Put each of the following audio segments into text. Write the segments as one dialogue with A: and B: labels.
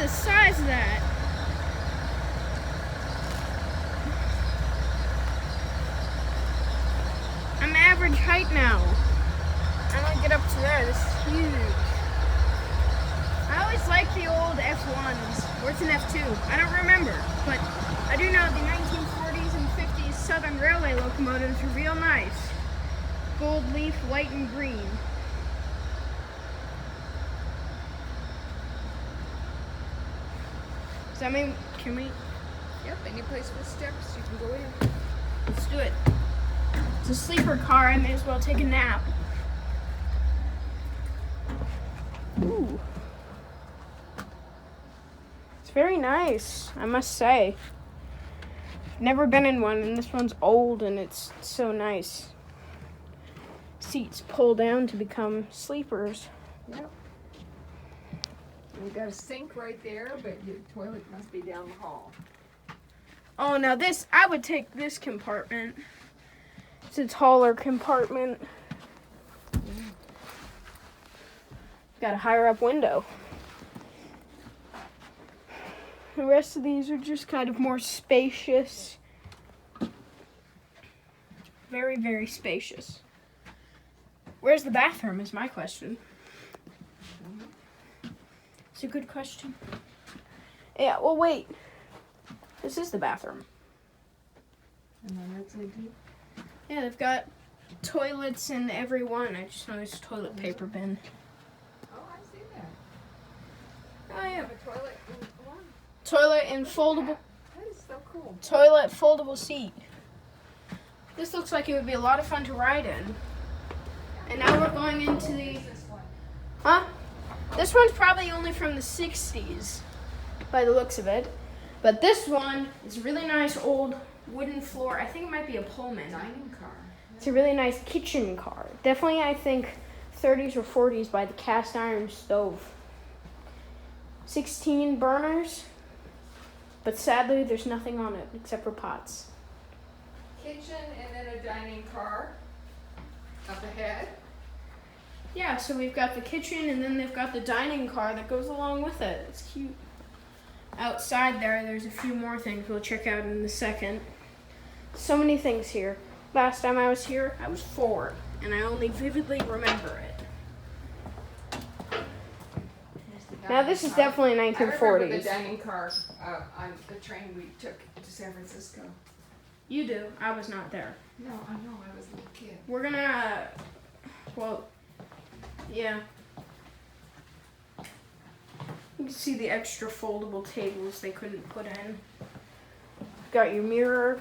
A: size of that. I'm average height now. I don't get up to there. This is huge. I always liked the old F1s. Or it's an F2. I don't remember. But I do know the 1940s and 50s Southern Railway locomotives were real nice. Gold leaf, white and green. Does that mean, can we?
B: Yep, any place with steps, you can go in.
A: Let's do it. It's a sleeper car. I may as well take a nap. Ooh. It's very nice, I must say. Never been in one, and this one's old, and it's so nice. Seats pull down to become sleepers.
B: Yep. We've got a sink right there, but your toilet must be down the hall.
A: Oh, now this, I would take this compartment. It's a taller compartment. Got a higher up window. The rest of these are just kind of more spacious. Very, very spacious. Where's the bathroom is my question. It's a good question. Yeah, well, wait. This is the bathroom.
B: And then that's it.
A: Yeah, they've got toilets in every one. I just noticed a toilet paper bin.
B: Oh, I see that.
A: Oh, yeah.
B: Have a toilet in one.
A: Toilet and foldable.
B: That is so cool.
A: Toilet, foldable seat. This looks like it would be a lot of fun to ride in. And now we're going into the...
B: This one.
A: Huh? This one's probably only from the 60s, by the looks of it. But this one is really nice old wooden floor. I think it might be a Pullman.
B: Dining car.
A: It's a really nice kitchen car. Definitely, I think, 30s or 40s by the cast iron stove. 16 burners, but sadly, there's nothing on it except for pots.
B: Kitchen and then a dining car up ahead.
A: Yeah, so we've got the kitchen and then they've got the dining car that goes along with it. It's cute. Outside there's a few more things we'll check out in a second. So many things here. Last time I was here, I was 4, and I only vividly remember it. Now this is definitely
B: I
A: 1940s.
B: remember the dining car on the train we took to San Francisco.
A: You do. I was not there.
B: No, I know. I was a little kid.
A: We're gonna, well, yeah. You can see the extra foldable tables they couldn't put in. Got your mirror.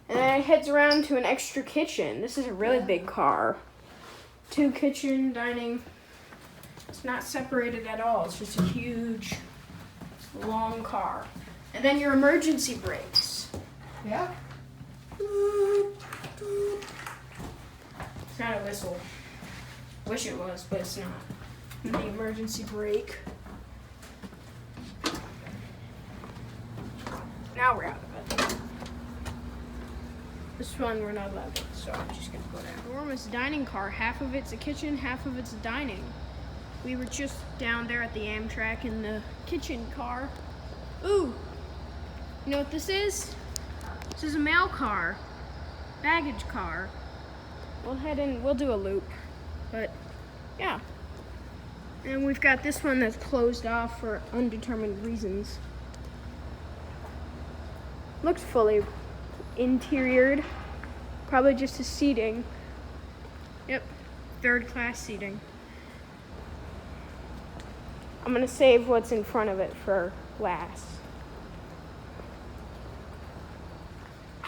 A: And then it heads around to an extra kitchen. This is a really big car. 2 kitchen, dining. It's not separated at all. It's just a huge, long car. And then your emergency brakes.
B: Yeah.
A: It's not a whistle. Wish it was, but it's not. And the emergency brake. Now we're out of it. This one we're not allowed to, so I'm just gonna go down. Enormous dining car. Half of it's a kitchen, half of it's dining. We were just down there at the Amtrak in the kitchen car. Ooh, you know what this is? This is a mail car, baggage car. We'll head in, we'll do a loop, but yeah. And we've got this one that's closed off for undetermined reasons. Looks fully interiored, probably just a seating. Yep, 3rd class seating. I'm gonna save what's in front of it for last.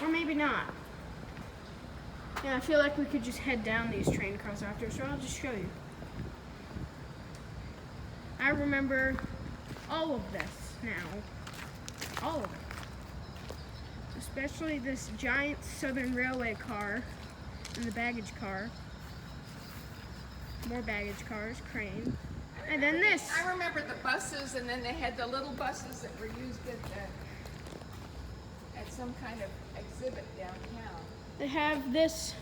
A: Or maybe not. Yeah, I feel like we could just head down these train cars after, so I'll just show you. I remember all of this now. All of it. Especially this giant Southern Railway car and the baggage car. More baggage cars, crane. And then this.
B: I remember the buses, and then they had the little buses that were used at some kind of exhibit downtown.
A: They have this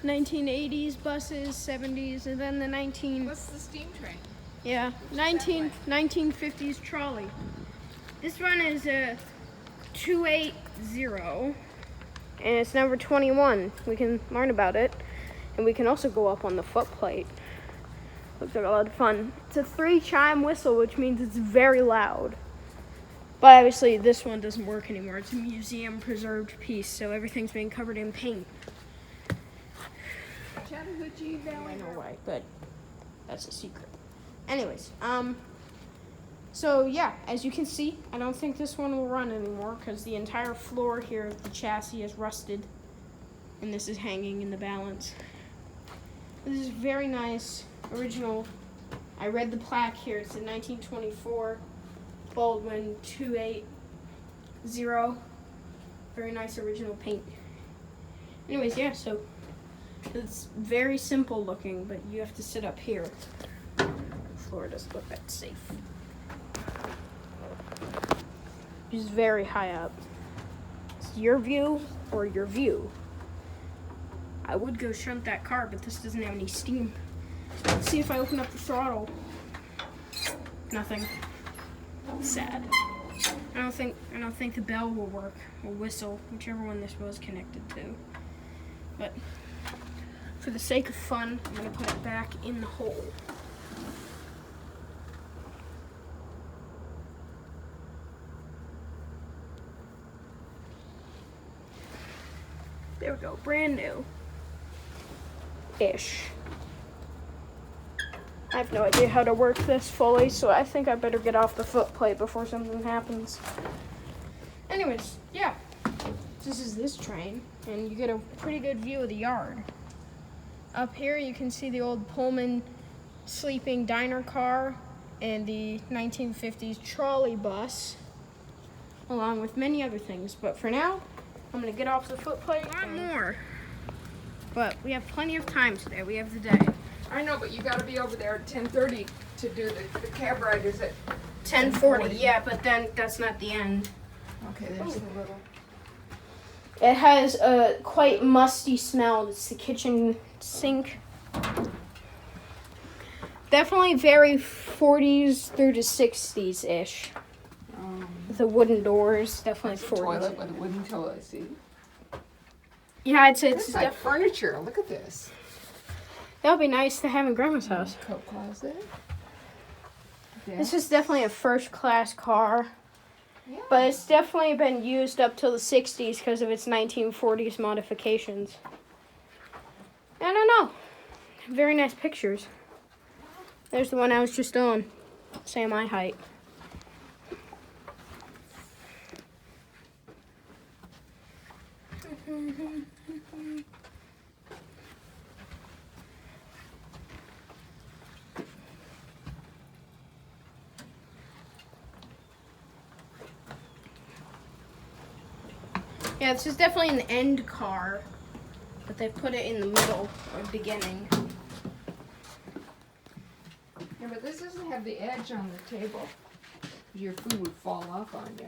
A: 1980s buses, 70s, and then the
B: What's the steam train?
A: Yeah, 1950s trolley. This one is a 280, and it's number 21. We can learn about it, and we can also go up on the footplate. Looks like a lot of fun. It's a 3-chime whistle, which means it's very loud. But obviously, this one doesn't work anymore. It's a museum-preserved piece, so everything's being covered in paint.
B: Chattahoochee Valley.
A: No way, but that's a secret. Anyways, so yeah, as you can see, I don't think this one will run anymore because the entire floor here of the chassis is rusted, and this is hanging in the balance. This is very nice, original. I read the plaque here. It's a 1924 Baldwin 280. Very nice original paint. Anyways, yeah, so it's very simple looking, but you have to sit up here. The floor doesn't look that safe. It's very high up. It's your view or your view. I would go shunt that car, but this doesn't have any steam. Let's see if I open up the throttle. Nothing. Sad. I don't think the bell will work, or whistle, whichever one this was connected to. But for the sake of fun, I'm gonna put it back in the hole. There we go, brand new. Ish. I have no idea how to work this fully, so I think I better get off the footplate before something happens. Anyways, yeah. This is this train, and you get a pretty good view of the yard. Up here you can see the old Pullman sleeping diner car and the 1950s trolley bus, along with many other things. But for now, I'm gonna get off the footplate. A lot more. But we have plenty of time today. We have the day.
B: I know, but you got to be over there at 10:30 to do the cab riders at
A: 10:40. Yeah, but then that's not the end.
B: Okay, there's a little.
A: It has a quite musty smell. It's the kitchen sink. Definitely very 40s through to 60s-ish. The wooden doors, definitely 40s.
B: Toilet with a wooden toilet seat.
A: Yeah, I'd say
B: It's like furniture. Look at this.
A: that would be nice to have in Grandma's house.
B: Coat closet.
A: This is definitely a first-class car.
B: Yeah.
A: But it's definitely been used up till the 60s because of its 1940s modifications. I don't know. Very nice pictures. There's the one I was just on. Same eye height. Yeah, this is definitely an end car, but they put it in the middle or beginning.
B: Yeah, but this doesn't have the edge on the table. Your food would fall off on you.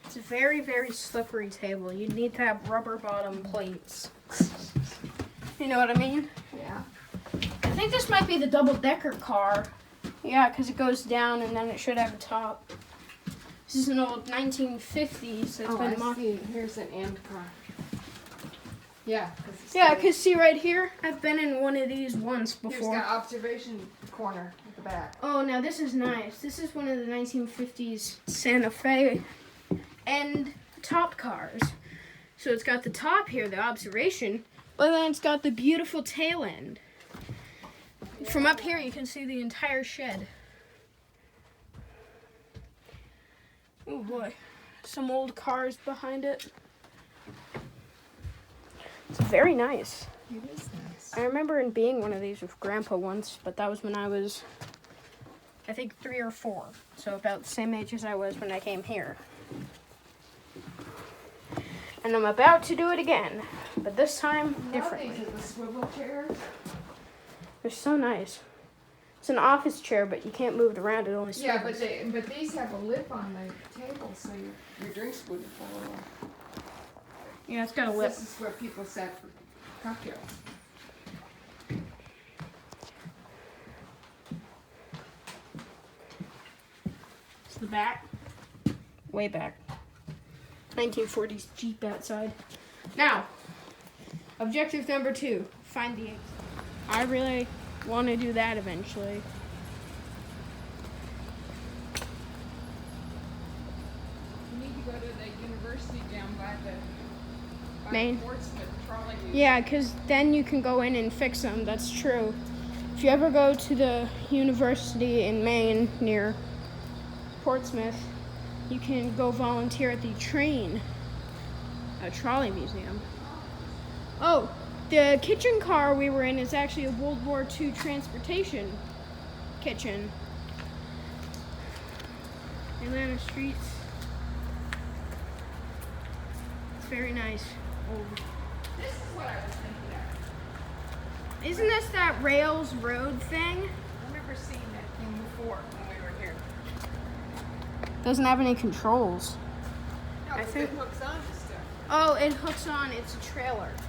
A: It's a very, very slippery table. You'd need to have rubber bottom plates. You know what I mean?
B: Yeah.
A: I think this might be the double-decker car. Yeah, because it goes down and then it should have a top. This is an old 1950s. So it's been
B: I see. Here's an end car. Yeah.
A: Yeah, because see right here, I've been in one of these once before.
B: Here's the observation corner at the back.
A: Oh, now this is nice. This is one of the 1950s Santa Fe end top cars. So it's got the top here, the observation, but then it's got the beautiful tail end. From up here, you can see the entire shed. Oh boy, some old cars behind it. It's very nice.
B: It is nice.
A: I remember in being one of these with Grandpa once, but that was when I was, I think, 3 or 4. So about the same age as I was when I came here. And I'm about to do it again, but this time differently.
B: These are the swivel chairs.
A: They're so nice. It's an office chair, but you can't move it around. It only
B: Yeah,
A: swivels.
B: but these have a lip on the table, so your drinks wouldn't fall off.
A: Yeah, it's got a lip.
B: This is where people sat for cocktails.
A: the back. Way back. 1940s Jeep outside. Now, objective number 2. Find the exit. I really want to do that eventually.
B: You need to go to the university down by
A: Maine.
B: Portsmouth trolley.
A: Yeah, because then you can go in and fix them. That's true. If you ever go to the university in Maine near Portsmouth, you can go volunteer at the trolley museum. Oh, the kitchen car we were in is actually a World War II transportation kitchen. Atlanta streets. It's very nice.
B: This is what I was thinking of.
A: Isn't this that Rails Road thing?
B: I've never seen that thing before when we were here.
A: Doesn't have any controls.
B: No,
A: I
B: 'cause
A: think-
B: it hooks on to stuff.
A: Oh, it hooks on. It's a trailer.
B: It's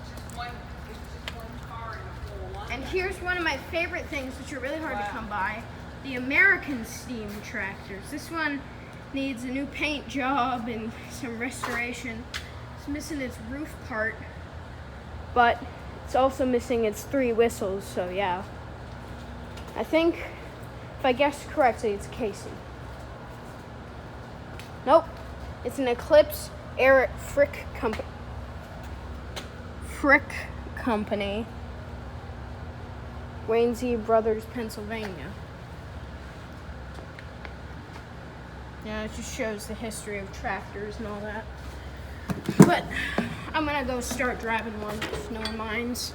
B: just one car and a full line.
A: And here's one of my favorite things, which are really hard
B: Wow.
A: to come by. The American steam tractors. This one needs a new paint job and some restoration. It's missing its roof part, but it's also missing its 3 whistles, so yeah. I think, if I guessed correctly, it's Casey. Nope, it's an Eclipse Air Frick Company. Waynesy Brothers, Pennsylvania. Yeah, it just shows the history of tractors and all that. But I'm gonna go start driving one if no one minds.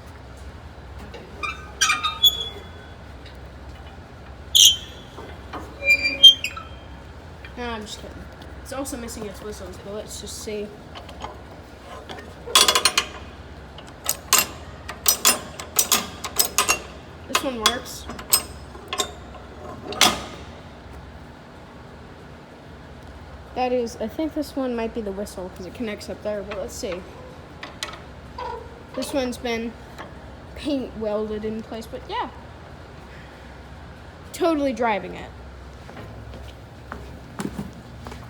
A: No, I'm just kidding. It's also missing its whistles, but let's just see. This one works. That is, I think this one might be the whistle because it connects up there, but let's see. This one's been paint welded in place, but yeah. Totally driving it.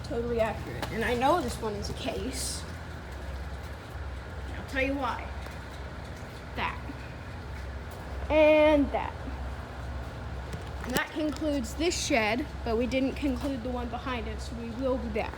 A: Totally accurate. And I know this one is a case. I'll tell you why. That. And that. And that concludes this shed, but we didn't conclude the one behind it, so we will be back.